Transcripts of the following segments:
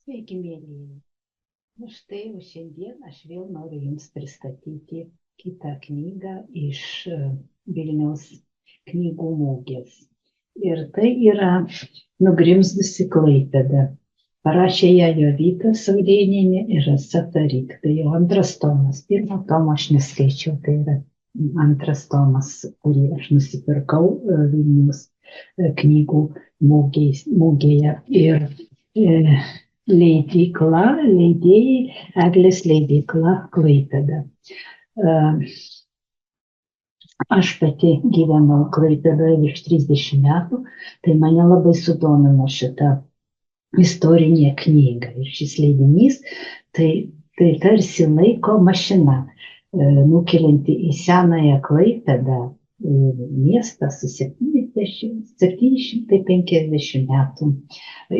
Sveiki, mėlyje. Na štai, o šiandien aš vėl noriu Jums pristatyti kitą knygą iš Vilniaus knygų mugės. Ir tai yra Nugrimzdusi Klaipėda. Parašė ją Jovita Saulėnienė ir Rasa Taryk. Tai jau antras tomas. Pirmą tomą aš neskaičiau, tai yra antras tomas, kurį aš nusipirkau Vilniaus knygų mugėje. Ir leidėjai Eglės leidykla Klaipėda. Aš pati gyvenau Klaipėdoje virš 30 metų, tai mane labai sudomino šita istorinė knyga. Ir šis leidinys tai tarsi laiko mašina, nukelianti į senąją Klaipėdą, miestą su 750 metų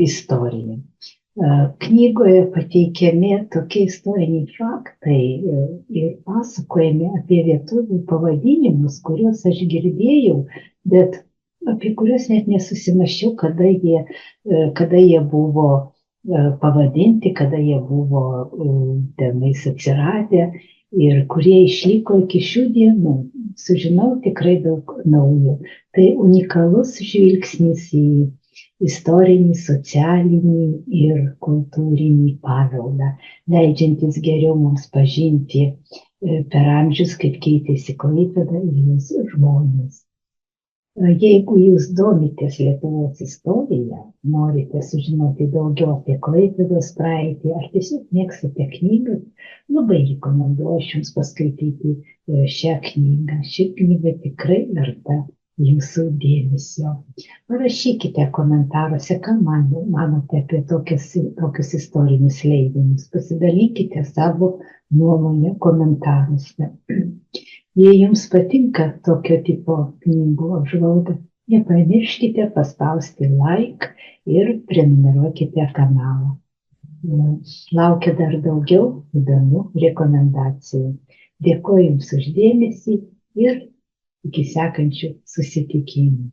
istorija. Knygoje pateikiami tokie istoriniai faktai ir pasakojami apie vietovių pavadinimus, kuriuos aš girdėjau, bet apie kuriuos net nesusimąsčiau, kada jie buvo pavadinti, kada jie buvo tenais atsiradę ir kurie išliko iki šių dienų. Sužinau tikrai daug naujo. Tai unikalus žvilgsnis į istorinį, socialinį ir kultūrinį paveldą, leidžiantis geriau mums pažinti per amžius, kaip keitėsi Klaipėda ir jos žmonės. Jeigu jūs domitės Lietuvos istorija, norite sužinoti daugiau apie Klaipėdos praeitį, ar tiesiog mėgstate knygas, labai rekomenduoju jums paskaityti šią knygą. Ši knyga tikrai verta jūsų dėmesio. Parašykite komentaruose, ką manote apie tokius istorinius leidinius. Pasidalykite savo nuomonę komentaruose. Jei jums patinka tokio tipo knygų apžvalga, nepamirškite paspausti like ir prenumeruokite kanalą. Laukia dar daugiau įdomių rekomendacijų. Dėkoju jums už dėmesį ir iki sekančių susitikimų.